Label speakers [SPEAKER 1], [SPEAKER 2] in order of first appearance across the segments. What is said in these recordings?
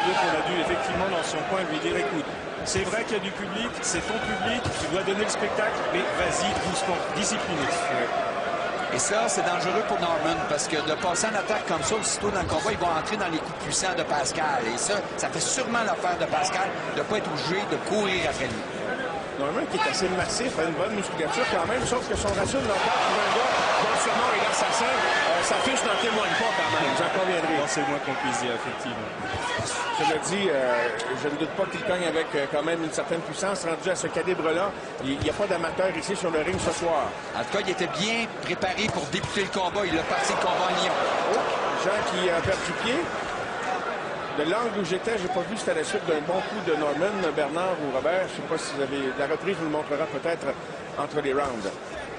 [SPEAKER 1] doute qu'on a dû effectivement dans son coin lui dire écoute, c'est vrai qu'il y a du public, c'est ton public, tu dois donner le spectacle, mais vas-y doucement, discipliné.
[SPEAKER 2] Et ça, c'est dangereux pour Norman parce que de passer en attaque comme ça, aussitôt dans le combat, ils vont entrer dans les coups puissants de Pascal. Et ça fait sûrement l'affaire de Pascal de ne pas être obligé de courir après lui.
[SPEAKER 3] Norman qui est assez massif, a une bonne musculature quand même, sauf que son ratio de knockout pour un gars dont son nom est l'assassin, sa fiche n'en témoigne pas quand même, j'en conviendrai.
[SPEAKER 1] C'est le moins qu'on puisse dire, effectivement.
[SPEAKER 3] Je le dis, je ne doute pas qu'il cogne avec quand même une certaine puissance. Rendu à ce calibre-là, il n'y a pas d'amateur ici sur le ring ce soir.
[SPEAKER 2] En tout cas, il était bien préparé pour débuter le combat. Il a parti le combat en Lyon.
[SPEAKER 3] Oh, Jean qui a perdu pied. De l'angle où j'étais, j'ai pas vu si c'était la suite d'un bon coup de Norman, Bernard ou Robert. Je ne sais pas si vous avez... La reprise vous le montrera peut-être entre les rounds.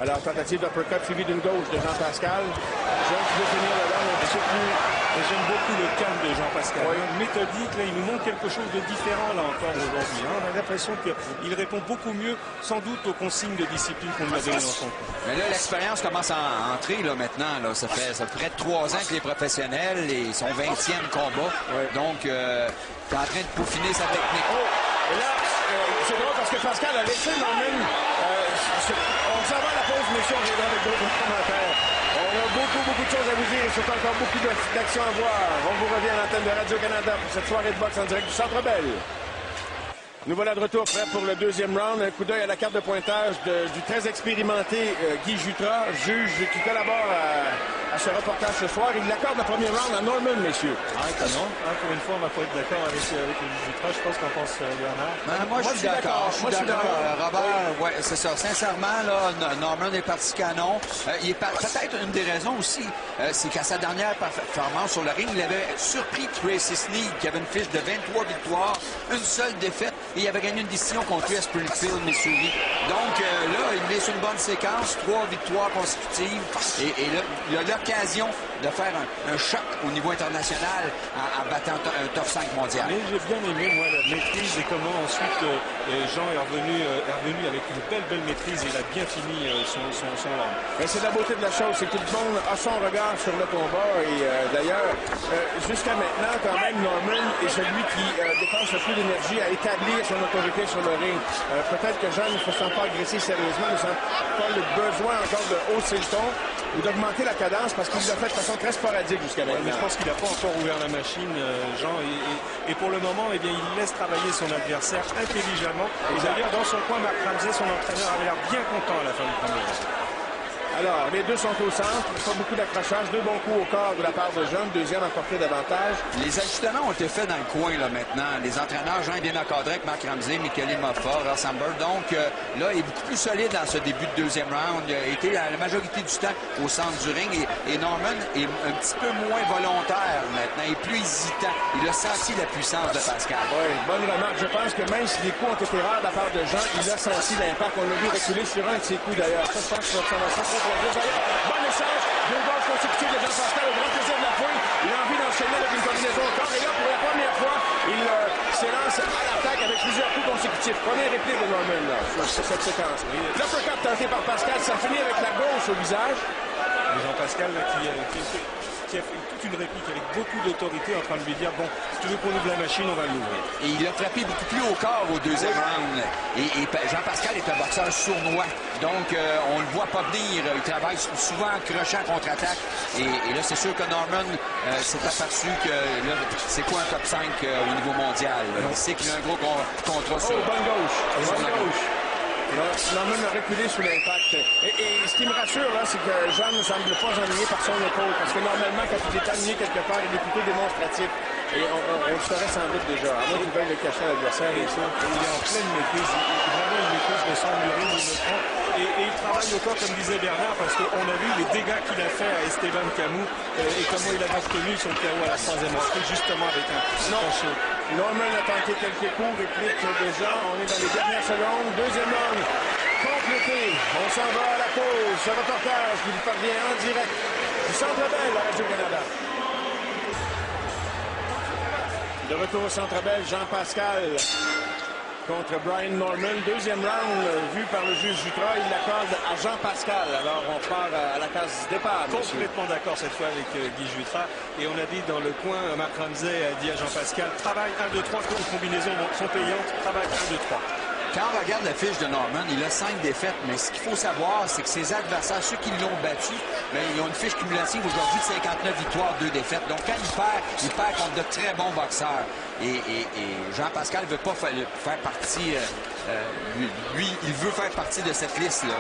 [SPEAKER 3] Alors, tentative d'uppercut suivie d'une gauche de Jean-Pascal. Jean qui veut finir le round un petit peu plus...
[SPEAKER 1] J'aime beaucoup le calme de Jean-Pascal.
[SPEAKER 3] Oui.
[SPEAKER 1] Méthodique, là, il nous montre quelque chose de différent, là, encore aujourd'hui. Hein. On a l'impression qu'il répond beaucoup mieux, sans doute, aux consignes de discipline qu'on lui a données dans son coin.
[SPEAKER 2] Mais là, l'expérience commence à entrer, là, maintenant. Là. Ça fait près de 3 ans que les professionnels et son 20e combat.
[SPEAKER 3] Oui.
[SPEAKER 2] Donc, il est en train de peaufiner sa technique.
[SPEAKER 3] Oh! Et là, c'est drôle parce que Pascal a laissé Norman... on s'en va à la pause, messieurs, on reviendra avec d'autres commentaires. On a beaucoup de choses à vous dire et surtout encore beaucoup d'actions à voir. On vous revient à l'antenne de Radio-Canada pour cette soirée de boxe en direct du Centre Bell. Nous voilà de retour prêts pour le deuxième round. Un coup d'œil à la carte de pointage du très expérimenté Guy Jutras, juge qui collabore à ce reportage ce soir. Il accorde le premier round à Norman, messieurs.
[SPEAKER 1] Ah, non. Pour une fois, on va pas être d'accord avec le Jutras. Je pense qu'en pense Bernard.
[SPEAKER 2] Moi, je suis d'accord. Je suis d'accord. Robert, ouais, c'est ça. Sincèrement, là, Norman est parti canon. Il est peut-être une des raisons aussi, c'est qu'à sa dernière performance sur le ring, il avait surpris Tracy Sneed, qui avait une fiche de 23 victoires, une seule défaite, et il avait gagné une décision contre lui à Springfield, Missouri. Donc là, il est sur une bonne séquence, 3 victoires consécutives, et là, il a l'occasion de faire un choc au niveau international en battant un top 5 mondial.
[SPEAKER 1] Mais j'ai bien aimé, moi, la maîtrise et comment ensuite Jean est revenu avec une belle maîtrise et il a bien fini son round.
[SPEAKER 3] C'est la beauté de la chose, c'est que tout le monde a son regard sur le combat et d'ailleurs, jusqu'à maintenant, quand même, Norman est celui qui dépense le plus d'énergie à établir son autorité sur le ring. Peut-être que Jean ne se sent pas agressé sérieusement, ne sent pas le besoin encore de hausser le ton ou d'augmenter la cadence parce qu'il l'a fait de façon très sporadique jusqu'à maintenant.
[SPEAKER 1] Mais je pense qu'il n'a pas encore ouvert la machine, Jean, et pour le moment, eh bien, il laisse travailler son adversaire intelligemment. Et d'ailleurs, dans son coin, Marc Ramsey, son entraîneur, avait l'air bien content à la fin du premier.
[SPEAKER 3] Alors, les deux sont au centre, pas beaucoup d'accrochage, 2 bons coups au corps de la part de Jean, deuxième à portée d'avantage.
[SPEAKER 2] Les ajustements ont été faits dans le coin là maintenant. Les entraîneurs, Jean est bien encadré avec Marc Ramsey, Michele Moffat, Ross Amber. Donc là, il est beaucoup plus solide dans ce début de deuxième round. Il a été la majorité du temps au centre du ring et Norman est un petit peu moins volontaire maintenant, il est plus hésitant. Il a senti la puissance de Pascal.
[SPEAKER 3] Oui, bonne remarque. Je pense que même si les coups ont été rares de la part de Jean, il a senti l'impact. On l'a vu reculer sur un de ses coups d'ailleurs. Ça, je pense que c'est l'observation très bon échange, 2 balles consécutives de Jean-Pascal au grand plaisir de la fouille. Il a envie d'enchaîner avec une combinaison au corps. Et là, pour la première fois, il s'élance à l'attaque avec plusieurs coups consécutifs. Première réplique de Norman là, sur cette séquence. L'uppercut tenté par Pascal, ça finit avec la gauche au visage.
[SPEAKER 1] Et Jean-Pascal qui a fait toute une réplique avec beaucoup d'autorité en train de lui dire bon, si tu veux qu'on ouvre la machine, on va l'ouvrir.
[SPEAKER 2] Et il a frappé beaucoup plus au corps au deuxième round. Et Jean-Pascal est un boxeur sournois. Donc, on le voit pas venir. Il travaille souvent en crochant contre-attaque. Et là, c'est sûr que Norman s'est aperçu que là, c'est quoi un top 5 au niveau mondial. Il sait qu'il a un gros contrat sur
[SPEAKER 3] bonne gauche.
[SPEAKER 2] Bonne gauche.
[SPEAKER 3] Norman a reculé sous l'impact. Et ce qui me rassure, là, c'est que Jean ne semble pas ennuyer par son épaule. Parce que normalement, quand il est ennuyé quelque part, il est plutôt démonstratif. Et on le saurait sans doute déjà. À moins qu'il veuille le cacher à l'adversaire.
[SPEAKER 1] Il est en pleine maîtrise. Vraiment une maîtrise de son urine, il le prend. Et il travaille au corps, comme disait Bernard, parce qu'on a vu les dégâts qu'il a fait à Esteban Camus et comment il a obtenu son KO à la 3e entrée, justement avec un crochet.
[SPEAKER 3] Norman a tenté quelques coups, réplique déjà. On est dans les dernières secondes. Deuxième round complété. On s'en va à la pause. Ce reportage qui vous parvient en direct du Centre Bell à Radio-Canada. De retour au Centre Bell, Jean-Pascal contre Brian Norman. Deuxième round vu par le juge Jutra. Il l'accorde à Jean Pascal. Alors, on part à la case départ.
[SPEAKER 1] Complètement d'accord cette fois avec Guy Jutra. Et on a dit dans le coin, Marc Ramsey a dit à Jean Pascal, travail 1, 2, 3, les combinaisons sont payantes, travail 1, 2, 3.
[SPEAKER 2] Quand on regarde la fiche de Norman, il a 5 défaites, mais ce qu'il faut savoir, c'est que ses adversaires, ceux qui l'ont battu, bien, ils ont une fiche cumulative aujourd'hui de 59 victoires, 2 défaites. Donc quand il perd contre de très bons boxeurs. Et Jean-Pascal ne veut pas faire partie... lui, il veut faire partie de cette liste-là.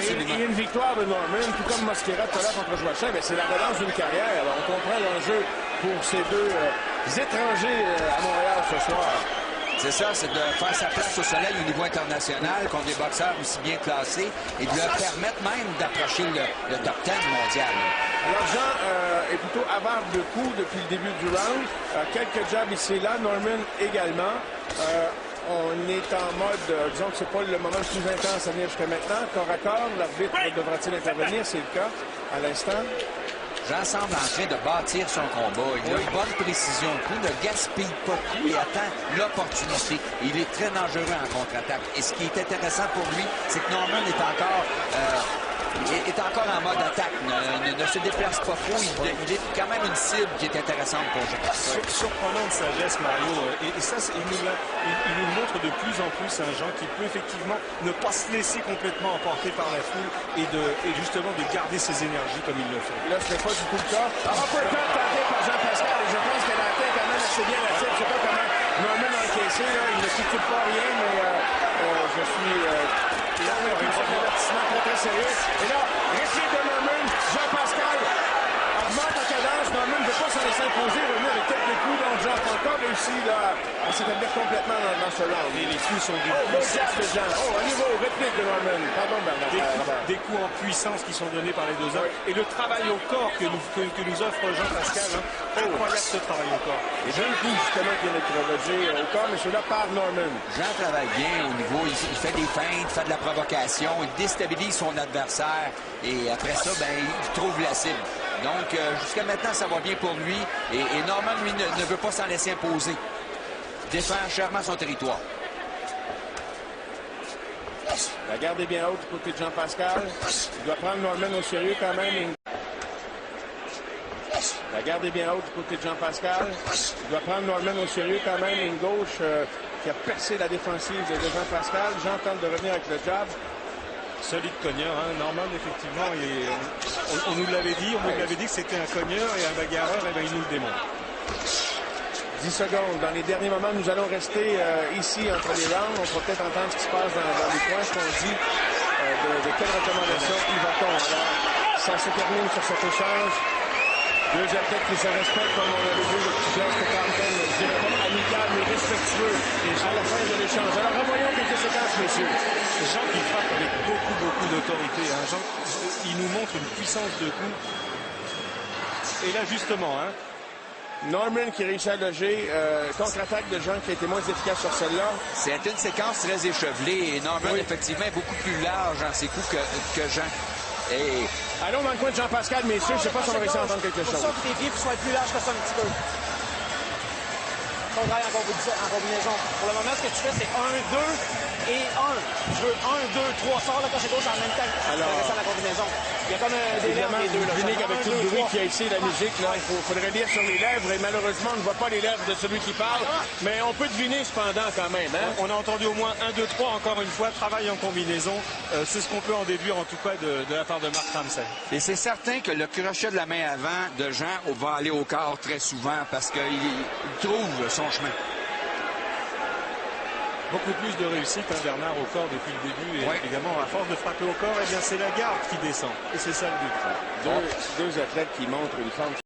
[SPEAKER 3] Il y a une victoire de Norman, tout comme Mosquera tout à l'heure contre Joachim, mais c'est la relance d'une carrière. Alors, on comprend l'enjeu pour ces deux étrangers à Montréal ce soir.
[SPEAKER 2] C'est ça, c'est de faire sa place au soleil au niveau international contre des boxeurs aussi bien classés et de leur permettre même d'approcher le top 10 mondial.
[SPEAKER 3] Alors Jean est plutôt avare de coups depuis le début du round. Quelques jabs ici et là, Norman également. On est en mode, disons que c'est pas le moment le plus intense à venir jusqu'à maintenant. Corps à corps, l'arbitre devra-t-il intervenir? C'est le cas à l'instant.
[SPEAKER 2] Jean semble en train de bâtir son combat. Il a une bonne précision de coup, ne gaspille pas de coups et attend l'opportunité. Il est très dangereux en contre-attaque. Et ce qui est intéressant pour lui, c'est que Norman est encore en mode attaque, ne se déplace pas trop. Il est quand même une cible qui est intéressante pour Jean.
[SPEAKER 1] Surprenante sagesse, Mario. Et ça, il nous montre de plus en plus un Jean qui peut effectivement ne pas se laisser complètement emporter par la foule et justement de garder ses énergies comme il le fait.
[SPEAKER 3] Là, ce n'est pas du tout le cas. Uppercut tenté par Jean-Pascal et je pense qu'elle atteint quand même assez bien la cible. Je ne sais pas comment Norman a encaissé. Là. Il ne s'occupe pas rien, mais je suis... là, on a vu un avertissement très, très sérieux. Et là, réplique de Norman, Jean-Pascal augmente la cadence. Norman ne veut pas s'en laisser imposer, revenir avec quelques coups. Donc, Jean a encore réussi là, à s'établir complètement dans ce round.
[SPEAKER 1] Et les coups sont des
[SPEAKER 3] de Jean. À nouveau, réplique de Norman. Pardon, Bernard.
[SPEAKER 1] Des coups en puissance qui sont donnés par les deux hommes. Et le travail au corps que nous offre Jean-Pascal. Incroyable ce travail au corps.
[SPEAKER 3] Et deux coups, justement, qui viennent être relogés au corps, mais celui-là par Norman.
[SPEAKER 2] Jean travaille bien au niveau, il fait des feintes, il fait de la provocation, il déstabilise son adversaire et après ça, ben, il trouve la cible. Donc, jusqu'à maintenant, ça va bien pour lui et Norman, lui, ne veut pas s'en laisser imposer. Défend chèrement son territoire.
[SPEAKER 3] La garde est bien haute du côté de Jean-Pascal. Il doit prendre Norman au sérieux quand même. La garde est bien haute du côté de Jean-Pascal. Il doit prendre Norman au sérieux quand même. Une gauche qui a percé la défensive de Jean-Pascal. Jean tente de revenir avec le jab.
[SPEAKER 1] Solide cogneur, hein. Norman, effectivement, on nous l'avait dit, que c'était un cogneur et un bagarreur, et bien il nous le démontre.
[SPEAKER 3] 10 secondes. Dans les derniers moments, nous allons rester ici entre les rounds. On pourra peut-être entendre ce qui se passe dans les coins, ce qu'on dit, de quelles recommandations il va tomber. Ça se termine sur cet échange. Deux athlètes qui se respectent, comme on avait vu le plusieurs spectacles, je dirais pas amical, mais respectueux à la fin de l'échange. Alors, revoyons quelques séquences, messieurs.
[SPEAKER 1] Jean qui frappe avec beaucoup d'autorité. Hein. Jean, il nous montre une puissance de coup. Et là, justement, hein,
[SPEAKER 3] Norman qui réussit à loger, contre-attaque de Jean qui a été moins efficace sur celle-là.
[SPEAKER 2] C'est une séquence très échevelée et Norman, effectivement, est beaucoup plus large dans ses coups que Jean. Et...
[SPEAKER 3] Allons dans le coin de Jean-Pascal, messieurs. Je ne sais pas si on va réussir à entendre quelque chose.
[SPEAKER 4] Pour ça que tes pieds soient plus larges que ça un petit peu. On travaille en combinaison. Pour le moment, ce que tu fais, c'est 1, 2 et 1. Je veux 1, 2, 3. Sors le coche gauche en même temps. Alors, ça la combinaison. Il y a comme des lèvres, les deux.
[SPEAKER 3] Unique avec tout le bruit qui a ici la musique. Là, il faudrait lire sur les lèvres. Et malheureusement, on ne voit pas les lèvres de celui qui parle. Mais on peut deviner cependant quand même. Hein?
[SPEAKER 1] On a entendu au moins 1, 2, 3. Encore une fois, travail en combinaison. C'est ce qu'on peut en déduire, en tout cas, de la part de Marc Ramsey.
[SPEAKER 2] Et c'est certain que le crochet de la main avant de Jean va aller au corps très souvent parce qu'il trouve son chemin.
[SPEAKER 1] Beaucoup plus de réussite, hein, Bernard, au corps depuis le début. Et évidemment, à force de frapper au corps, eh bien, c'est la garde qui descend. Et c'est ça le but.
[SPEAKER 3] Deux athlètes qui montrent une forme